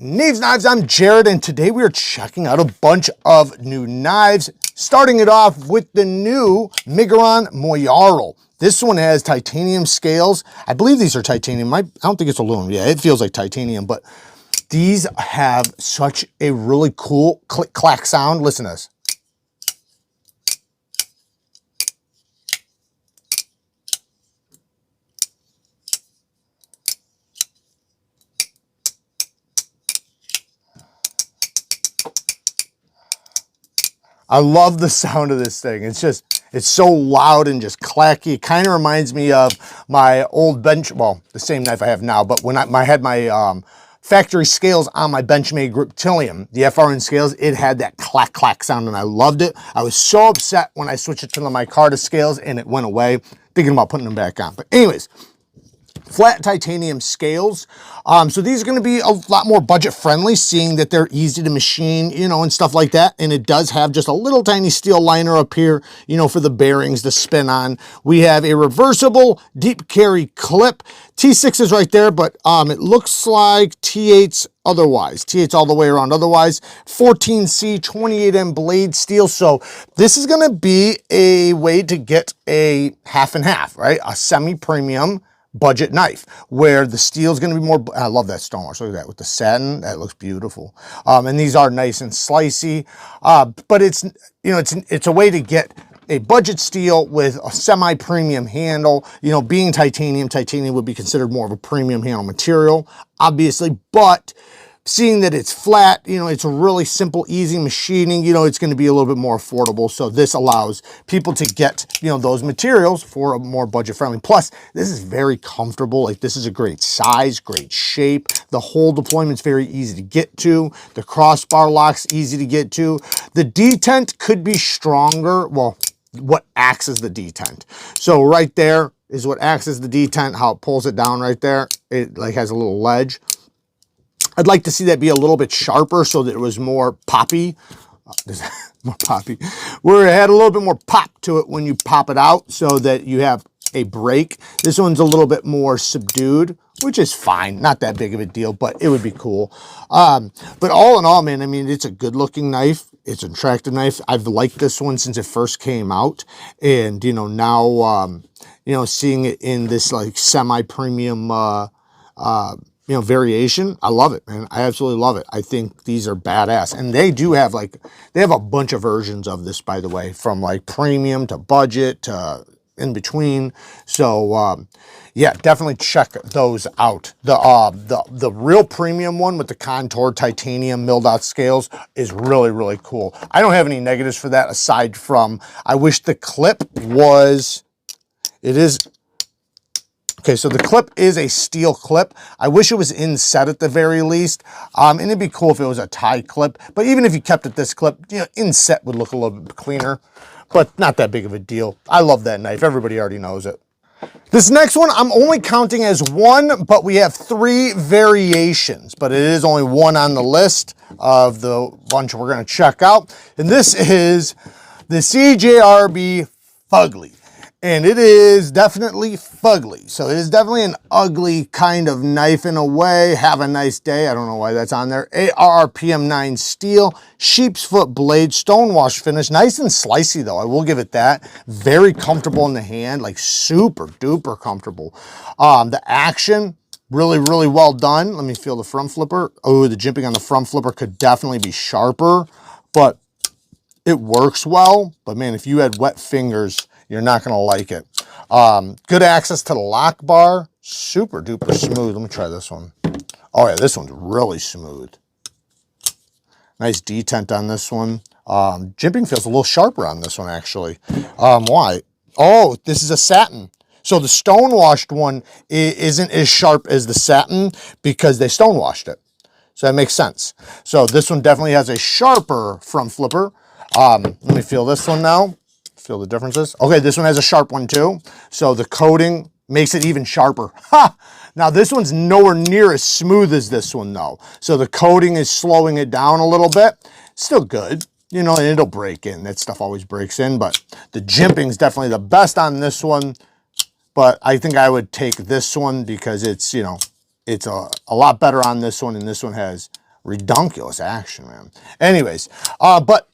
Neeves Knives, I'm Jared, and today we are checking out a bunch of new knives, starting it off with the new Migaron MOYARL. This one has titanium scales. I believe these are titanium. I don't think it's aluminum. Yeah, it feels like titanium, but these have such a really cool click-clack sound. Listen to this. I love the sound of this thing. It's so loud and just clacky. It kind of reminds me of my old bench, well, the same knife I have now, but when I had my factory scales on my Benchmade Victorium, the FRN scales, it had that clack clack sound and I loved it. I was so upset when I switched it to the micarta scales and it went away, thinking about putting them back on. But anyways, flat titanium scales. So these are going to be a lot more budget friendly, seeing that they're easy to machine, you know, and stuff like that. And it does have just a little tiny steel liner up here, you know, for the bearings to spin on. We have a reversible deep carry clip. T6 is right there, but it looks like T8's otherwise. T8's all the way around otherwise. 14C 28M blade steel. So this is going to be a way to get a half and half, right? A semi-premium budget knife where the steel is going to be more. I love that stonewash. Look at that with the satin. That looks beautiful. And these are nice and slicey. But it's, you know, it's a way to get a budget steel with a semi-premium handle. You know, being titanium would be considered more of a premium handle material, obviously, but seeing that it's flat, you know, it's a really simple, easy machining, you know, it's going to be a little bit more affordable. So this allows people to get, you know, those materials for a more budget friendly. Plus, this is very comfortable. Like, this is a great size, great shape. The hole deployment's very easy to get to. The crossbar lock's easy to get to. The detent could be stronger. Well, what acts as the detent. So right there is what acts as the detent, how it pulls it down right there. It like has a little ledge. I'd like to see that be a little bit sharper so that it was more poppy. More poppy. Where it had a little bit more pop to it when you pop it out so that you have a break. This one's a little bit more subdued, which is fine. Not that big of a deal, but it would be cool. But all in all, man, I mean, it's a good looking knife. It's an attractive knife. I've liked this one since it first came out. And, you know, now, you know, seeing it in this like semi-premium, you know, variation, I love it, man. I absolutely love it. I think these are badass. And they do have like, they have a bunch of versions of this, by the way, from like premium to budget to in between. So yeah, definitely check those out. The real premium one with the contoured titanium milled out scales is really, really cool. I don't have any negatives for that aside from, I wish the clip was, it is, okay, so the clip is a steel clip. I wish it was inset at the very least. And it'd be cool if it was a tie clip. But even if you kept it this clip, you know, inset would look a little bit cleaner. But not that big of a deal. I love that knife. Everybody already knows it. This next one, I'm only counting as one, but we have 3 variations. But it is only one on the list of the bunch we're going to check out. And this is the CJRB fugly. And it is definitely fugly. So it is definitely an ugly kind of knife in a way. Have a nice day. I don't know why that's on there. ARRPM9 steel, sheep's foot blade, stonewash finish. Nice and slicey though. I will give it that. Very comfortable in the hand, like super duper comfortable. The action, really, really well done. Let me feel the front flipper. Oh, the jimping on the front flipper could definitely be sharper, but it works well. But man, if you had wet fingers, you're not going to like it. Good access to the lock bar. Super duper smooth. Let me try this one. Oh yeah, this one's really smooth. Nice detent on this one. Jimping feels a little sharper on this one actually. Why? Oh, this is a satin. So the stonewashed one isn't as sharp as the satin because they stonewashed it. So that makes sense. So this one definitely has a sharper front flipper. Let me feel this one now. Feel the differences. Okay, this one has a sharp one too. So the coating makes it even sharper. Ha! Now this one's nowhere near as smooth as this one though. So the coating is slowing it down a little bit. Still good, you know, and it'll break in. That stuff always breaks in, but the jimping is definitely the best on this one. But I think I would take this one because it's, you know, it's a lot better on this one, and this one has redunculous action, man. Anyways, but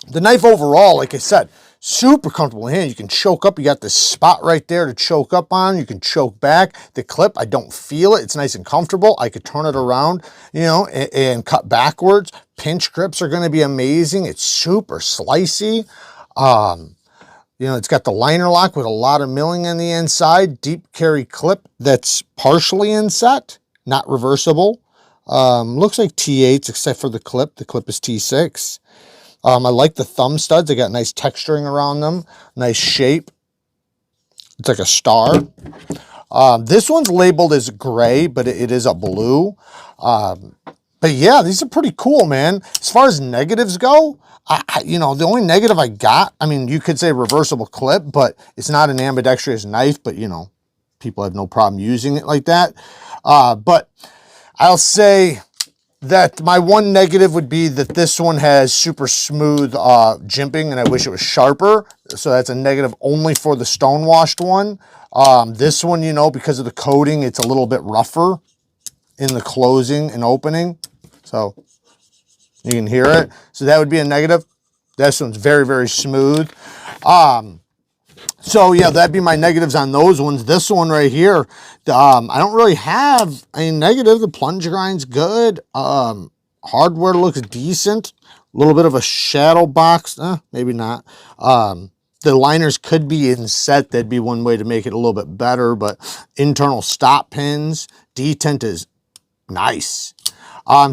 the knife overall, like I said, super comfortable in hand. You can choke up. You got this spot right there to choke up on. You can choke back. The clip, I don't feel it. It's nice and comfortable. I could turn it around, you know, and cut backwards. Pinch grips are going to be amazing. It's super slicey. You know, it's got the liner lock with a lot of milling on the inside. Deep carry clip that's partially inset, not reversible. Looks like T8s except for the clip. The clip is T6. I like the thumb studs. They got nice texturing around them. Nice shape. It's like a star. This one's labeled as gray, but it is a blue. But yeah, these are pretty cool, man. As far as negatives go, you know, the only negative I got, I mean, you could say reversible clip, but it's not an ambidextrous knife, but you know, people have no problem using it like that. But I'll say that my one negative would be that this one has super smooth jimping, and I wish it was sharper. So that's a negative only for the stone-washed one. This one, you know, because of the coating, it's a little bit rougher in the closing and opening. So you can hear it. So that would be a negative. This one's very, very smooth. So yeah, that'd be my negatives on those ones. This one right here, I don't really have a negative. The plunge grind's good. Hardware looks decent. A little bit of a shadow box. Maybe not. The liners could be inset. That'd be one way to make it a little bit better, but internal stop pins. Detent is nice.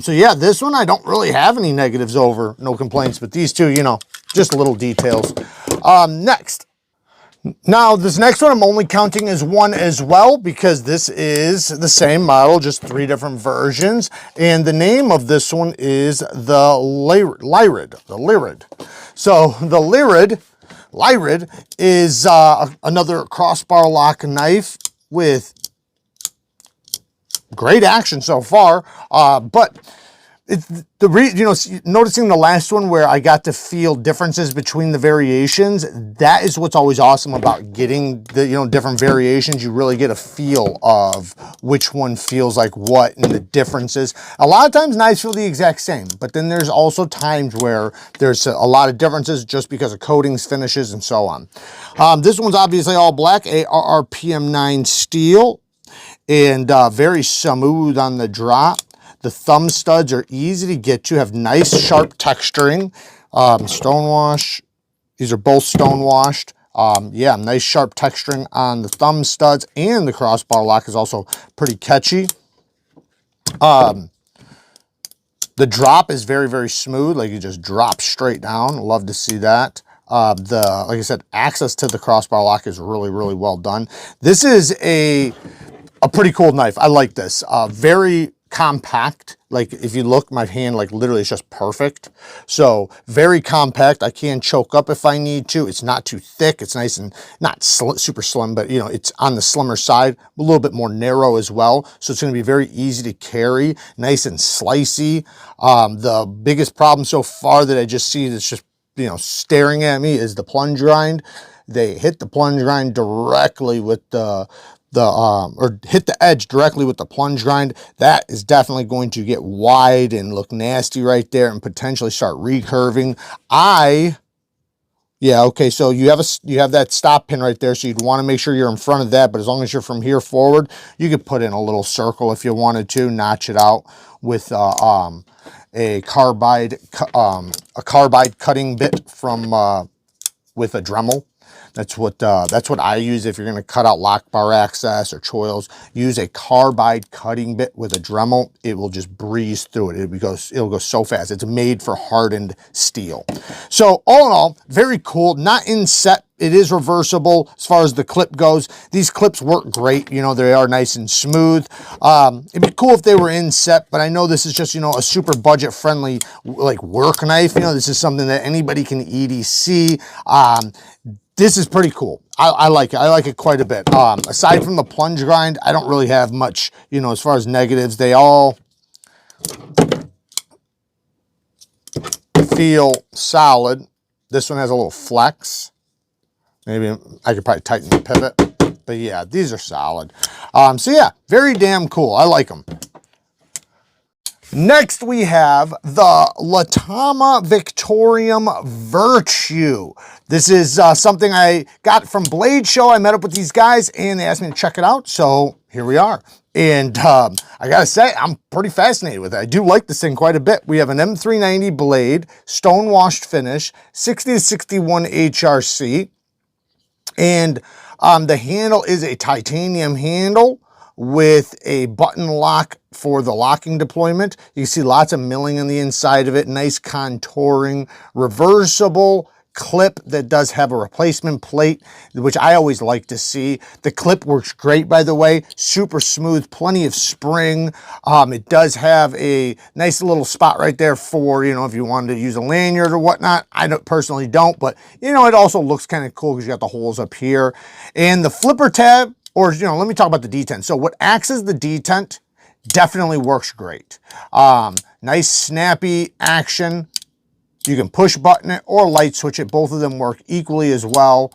So yeah, this one I don't really have any negatives over. No complaints, but these two, you know, just little details. Next. Now, this next one I'm only counting as one as well because this is the same model, just 3 different versions. And the name of this one is the Lyrid. So the Lyrid is another crossbar lock knife with great action so far, but you know, noticing the last one where I got to feel differences between the variations, that is what's always awesome about getting the, you know, different variations. You really get a feel of which one feels like what and the differences. A lot of times knives feel the exact same, but then there's also times where there's a lot of differences just because of coatings, finishes, and so on. This one's obviously all black, AURORA PM9 steel, and very smooth on the drop. The thumb studs are easy to get to, have nice sharp texturing. Stonewash, these are both stonewashed. Yeah, nice sharp texturing on the thumb studs, and the crossbar lock is also pretty catchy. The drop is very, very smooth, like you just drop straight down. Love to see that. Like I said, access to the crossbar lock is really, really well done. This is a pretty cool knife. I like this. Very compact. Like if you look, my hand like literally is just perfect. So very compact. I can choke up if I need to. It's not too thick. It's nice and not super slim, but you know, it's on the slimmer side, a little bit more narrow as well. So it's going to be very easy to carry, nice and slicey. The biggest problem so far that I just see that's just, you know, staring at me is the plunge grind. They hit the plunge grind directly with or hit the edge directly with the plunge grind. That is definitely going to get wide and look nasty right there and potentially start recurving. Yeah, okay, so you have that stop pin right there, so you'd want to make sure you're in front of that, but as long as you're from here forward, you could put in a little circle if you wanted to, notch it out with a carbide cutting bit from with a Dremel. That's what I use if you're going to cut out lock bar access or choils. Use a carbide cutting bit with a Dremel. It will just breeze through it. It'll go so fast. It's made for hardened steel. So all in all, very cool. Not inset. It is reversible as far as the clip goes. These clips work great. You know, they are nice and smooth. It'd be cool if they were inset, but I know this is just, you know, a super budget friendly like work knife. You know, this is something that anybody can EDC. This is pretty cool. I like it. I like it quite a bit. Aside from the plunge grind, I don't really have much, you know, as far as negatives. They all feel solid. This one has a little flex. Maybe I could probably tighten the pivot. But yeah, these are solid. So yeah, very damn cool. I like them. Next, we have the Latama Victorium Virtue. This is something I got from Blade Show. I met up with these guys and they asked me to check it out. So here we are. And I gotta say, I'm pretty fascinated with it. I do like this thing quite a bit. We have an M390 blade, stone washed finish, 60 to 61 HRC. And the handle is a titanium handle with a button lock for the locking deployment. You can see lots of milling on the inside of it, nice contouring, reversible clip that does have a replacement plate, which I always like to see. The clip works great, by the way, super smooth, plenty of spring. It does have a nice little spot right there for, you know, if you wanted to use a lanyard or whatnot. I personally don't, but you know, it also looks kind of cool because you got the holes up here. And the flipper tab, or, you know, let me talk about the detent. So what acts as the detent definitely works great. Nice snappy action. You can push button it or light switch it. Both of them work equally as well.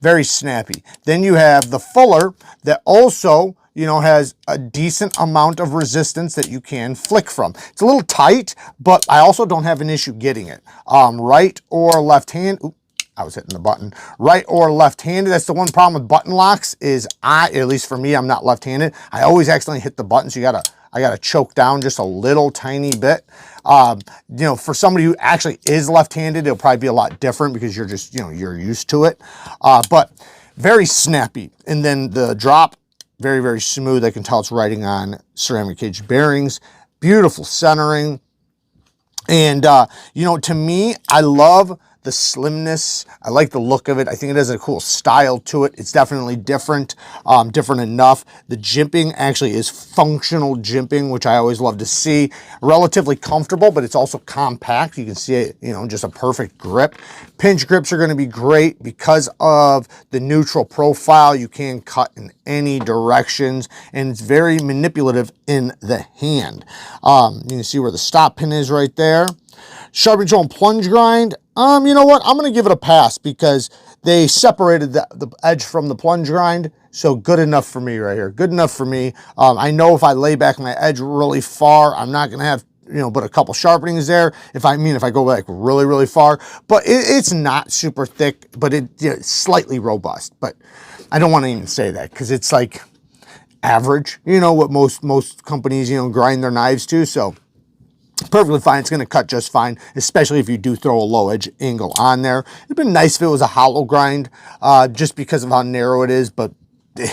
Very snappy. Then you have the fuller that also, you know, has a decent amount of resistance that you can flick from. It's a little tight, but I also don't have an issue getting it. Right or left hand. Oops, I was hitting the button. Right or left-handed. That's the one problem with button locks is at least for me, I'm not left-handed. I always accidentally hit the button, so I gotta choke down just a little tiny bit. You know, for somebody who actually is left-handed, it'll probably be a lot different because you're just, you know, you're used to it. But very snappy. And then the drop, very, very smooth. I can tell it's riding on ceramic cage bearings. Beautiful centering. And, you know, to me, I love the slimness. I like the look of it. I think it has a cool style to it. It's definitely different, different enough. The jimping actually is functional jimping, which I always love to see. Relatively comfortable, but it's also compact. You can see it, you know, just a perfect grip. Pinch grips are going to be great because of the neutral profile. You can cut in any directions, and it's very manipulative in the hand. You can see where the stop pin is right there. Sharpening tool and plunge grind. You know what? I'm going to give it a pass because they separated the edge from the plunge grind. So good enough for me right here. Good enough for me. I know if I lay back my edge really far, I'm not going to have, you know, but a couple sharpenings there. If I go like really, really far, but it's not super thick, but it's slightly robust. But I don't want to even say that because it's like average, you know, what most companies, you know, grind their knives to. So perfectly fine. It's going to cut just fine, especially if you do throw a low edge angle on there. It'd been nice if it was a hollow grind, just because of how narrow it is, but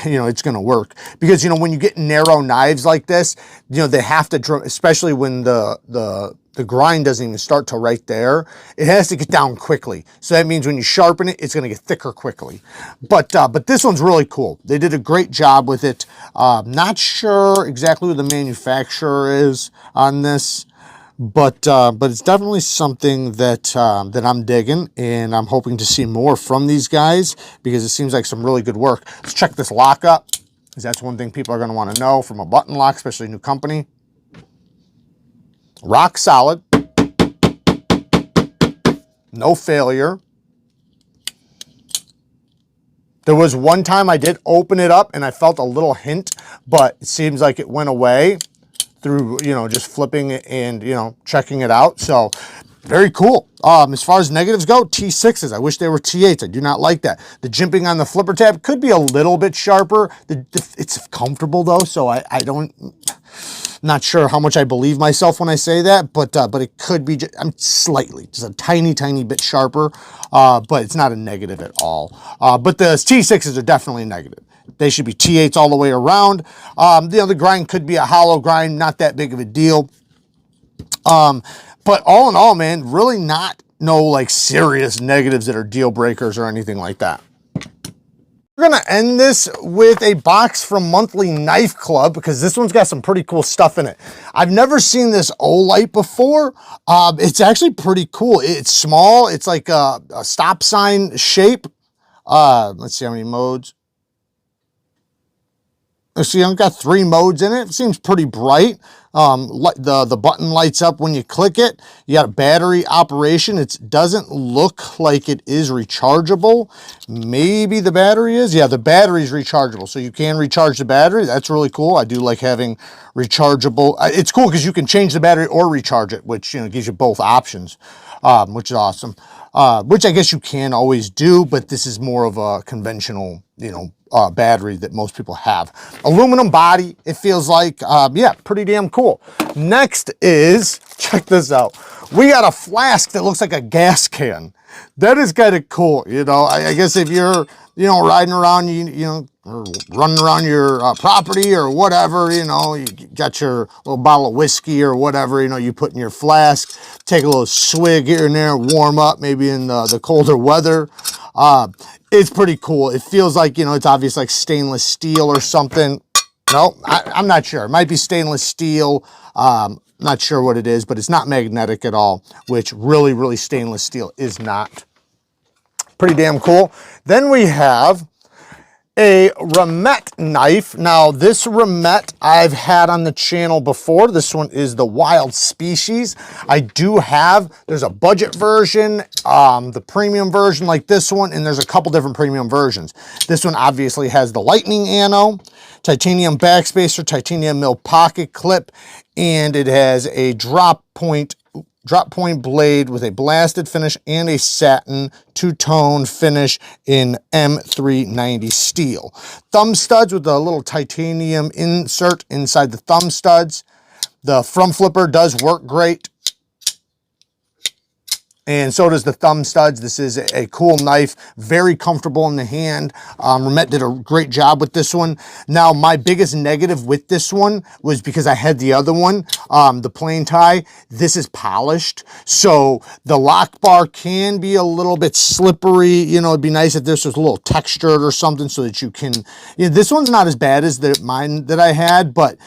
you know, it's going to work because, you know, when you get narrow knives like this, you know, they have to, especially when the grind doesn't even start till right there, it has to get down quickly. So that means when you sharpen it, it's going to get thicker quickly. But this one's really cool. They did a great job with it. Not sure exactly who the manufacturer is on this. But it's definitely something that that I'm digging, and I'm hoping to see more from these guys because it seems like some really good work. Let's check this lock up, because that's one thing people are going to want to know from a button lock, especially a new company. Rock solid, no failure. There was one time I did open it up and I felt a little hint, but it seems like it went away through, you know, just flipping it and, you know, checking it out. So very cool. As far as negatives go, T6s. I wish they were T8s. I do not like that. The jimping on the flipper tab could be a little bit sharper. It's comfortable though, so I don't, not sure how much I believe myself when I say that, but it could be just, slightly, just a tiny, tiny bit sharper, but it's not a negative at all. But the T6s are definitely negative. They should be T8s all the way around. You know, the grind could be a hollow grind, not that big of a deal. But all in all, man, really no like serious negatives that are deal breakers or anything like that. We're going to end this with a box from Monthly Knife Club because this one's got some pretty cool stuff in it. I've never seen this Olight before. It's actually pretty cool. It's small. It's like a stop sign shape. Let's see how many modes. See, I've got 3 modes in it. It seems pretty bright. The button lights up when you click it. You got a battery operation. It doesn't look like it is rechargeable. Maybe the battery is. Yeah, the battery is rechargeable, so you can recharge the battery. That's really cool. I do like having rechargeable. It's cool because you can change the battery or recharge it, which, you know, gives you both options, which is awesome. Which I guess you can always do, but this is more of a conventional, you know, battery that most people have. Aluminum body, it feels like, yeah, pretty damn cool. Next is, check this out. We got a flask that looks like a gas can. That is kind of cool, you know. I guess if you're, you know, riding around, you know, or running around your property or whatever, you know, you got your little bottle of whiskey or whatever, you know, you put in your flask, take a little swig here and there, warm up, maybe in the colder weather. It's pretty cool. It feels like, you know, it's obvious like stainless steel or something. No, I'm not sure. It might be stainless steel. Not sure what it is, but it's not magnetic at all, which really stainless steel is not. Pretty damn cool. Then we have a Ramette knife. Now this Ramette I've had on the channel before. This one is the Wild Species. I do have, there's a budget version, the premium version like this one, and there's a couple different premium versions. This one obviously has the lightning ano, titanium backspacer, titanium mill pocket clip, and it has a drop point blade with a blasted finish and a satin two-tone finish in M390 steel. Thumb studs with a little titanium insert inside the thumb studs. The front flipper does work great, and so does the thumb studs. This is a cool knife, very comfortable in the hand. Ramette did a great job with this one. Now, my biggest negative with this one was because I had the other one, the plain tie. This is polished, so the lock bar can be a little bit slippery. You know, it'd be nice if this was a little textured or something so that you can, you know, this one's not as bad as mine that I had, but,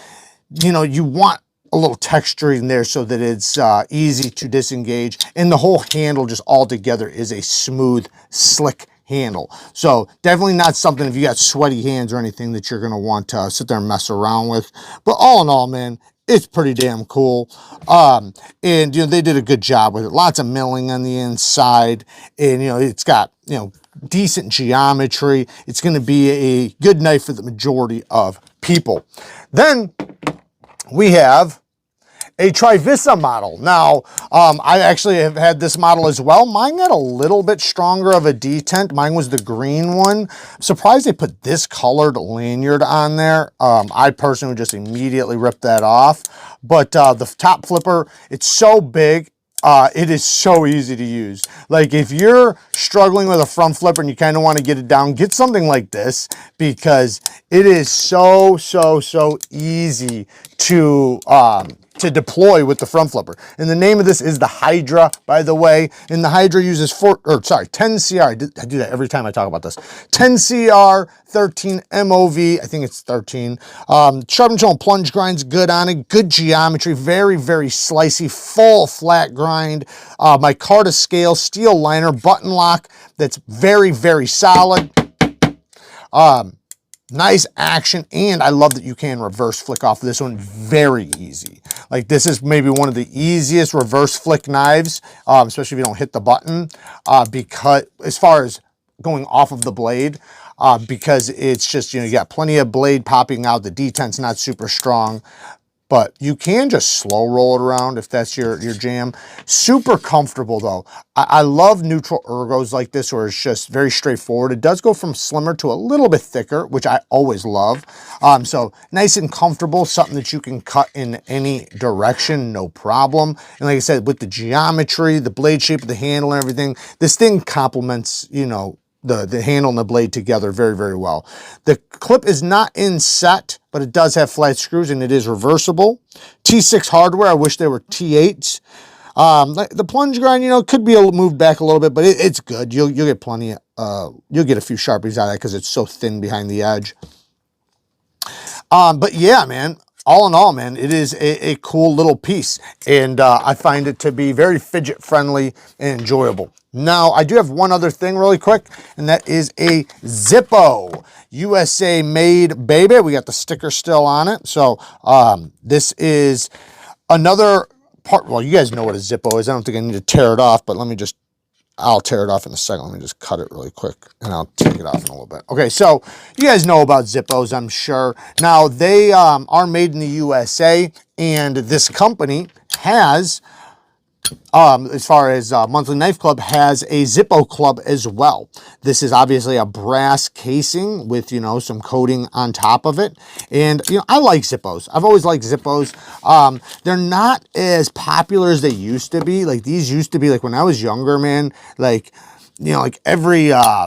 you know, you want a little texture in there so that it's easy to disengage, and the whole handle just all together is a smooth, slick handle. So definitely not something, if you got sweaty hands or anything, that you're going to want to sit there and mess around with. But all in all, man, it's pretty damn cool. And, you know, they did a good job with it. Lots of milling on the inside, and, you know, it's got, you know, decent geometry. It's going to be a good knife for the majority of people. Then we have a Trivisa model. Now, I actually have had this model as well. Mine got a little bit stronger of a detent. Mine was the green one. I'm surprised they put this colored lanyard on there. I personally would just immediately rip that off. But the top flipper, it's so big. It is so easy to use. Like, if you're struggling with a front flipper and you kind of want to get it down, get something like this, because it is so easy to deploy with the front flipper. And the name of this is the Hydra, by the way. And the Hydra uses 10CR. I do that every time I talk about this. 10CR, 13 MOV. I think it's 13. Sharp and tone plunge grind's good on it. Good geometry. Very slicey. Full flat grind. Micarta scale. Steel liner. Button lock. That's very solid. Nice action, and I love that you can reverse flick off of this one. Very easy. Like, this is maybe one of the easiest reverse flick knives, especially if you don't hit the button, because as far as going off of the blade, because it's just, you know, you got plenty of blade popping out. The detent's not super strong, but you can just slow roll it around if that's your jam. Super comfortable, though. I love neutral ergos like this, where it's just very straightforward. It does go from slimmer to a little bit thicker, which I always love. So nice and comfortable, something that you can cut in any direction, no problem. And like I said, with the geometry, the blade shape of the handle and everything, this thing complements, you know, the handle and the blade together very well. The clip is not in set, but it does have flat screws, and it is reversible. T6 hardware. I wish they were T8s. The plunge grind, you know, could be moved back a little bit, but it's good. You'll get plenty of, you'll get a few Sharpies out of that because it's so thin behind the edge. But yeah, man, all in all, man, it is a cool little piece, and I find it to be very fidget friendly and enjoyable. Now, I do have one other thing really quick, and that is a Zippo. USA made, baby. We got the sticker still on it. So this is another part. Well, you guys know what a Zippo is. I don't think I need to tear it off, but I'll tear it off in a second. Let me just cut it really quick, and I'll take it off in a little bit. Okay, so you guys know about Zippos, I'm sure. Now, they are made in the USA, and this company has, as far as Monthly Knife Club, has a Zippo club as well. This is obviously a brass casing with, you know, some coating on top of it. And, you know, I like Zippos. I've always liked Zippos. They're not as popular as they used to be. Like, these used to be, like, when I was younger, man, like, you know, like every, yeah,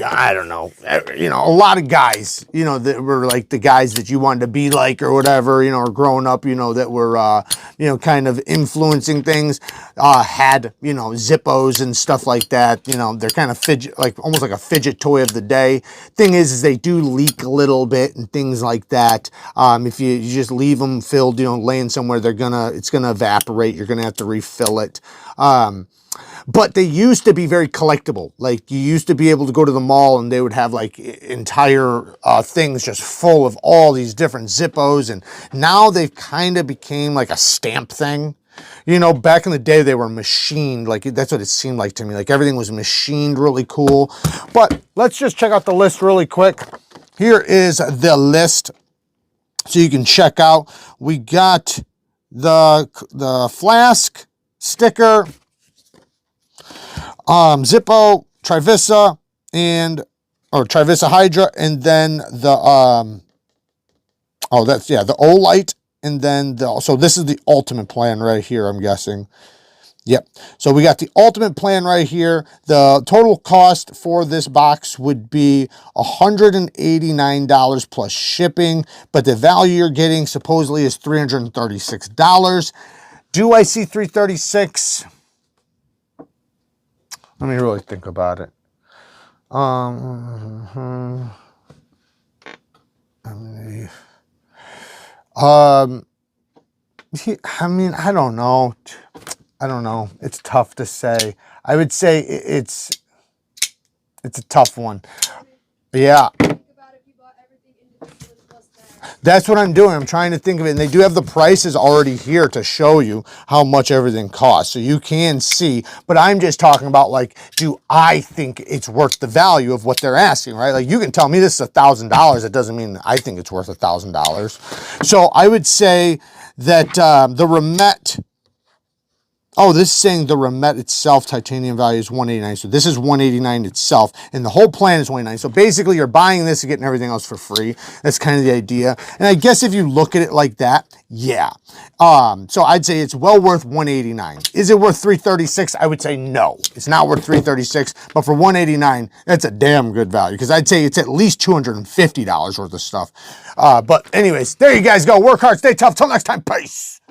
I don't know, you know, a lot of guys, you know, that were like the guys that you wanted to be like or whatever, you know, or growing up, you know, that were, you know, kind of influencing things, had, you know, Zippos and stuff like that. You know, they're kind of fidget, like almost like a fidget toy of the day. Thing is they do leak a little bit and things like that. If you just leave them filled, you know, laying somewhere, it's gonna evaporate. You're gonna have to refill it. But they used to be very collectible. Like, you used to be able to go to the mall and they would have like entire things just full of all these different Zippos. And now they've kind of became like a stamp thing. You know, back in the day, they were machined. Like, that's what it seemed like to me. Like, everything was machined really cool. But let's just check out the list really quick. Here is the list, so you can check out. We got the flask, sticker, Zippo, Trivisa, or Trivisa Hydra, and then the, the Olight, and then so this is the ultimate plan right here, I'm guessing. Yep. So we got the ultimate plan right here. The total cost for this box would be $189 plus shipping, but the value you're getting supposedly is $336. Do I see $336? Let me really think about it. I mean, I don't know. It's tough to say. I would say it's a tough one. Yeah. That's what I'm doing. I'm trying to think of it. And they do have the prices already here to show you how much everything costs. So you can see, but I'm just talking about, like, do I think it's worth the value of what they're asking, right? Like, you can tell me this is $1,000. It doesn't mean I think it's worth $1,000. So I would say that the Remet, oh, this is saying the Remet itself, titanium value is $189. So this is $189 itself, and the whole plan is $189. So basically, you're buying this and getting everything else for free. That's kind of the idea. And I guess if you look at it like that, yeah. So I'd say it's well worth $189. Is it worth $336? I would say no. It's not worth $336, but for $189, that's a damn good value, because I'd say it's at least $250 worth of stuff. But anyways, there you guys go. Work hard, stay tough. Till next time, peace.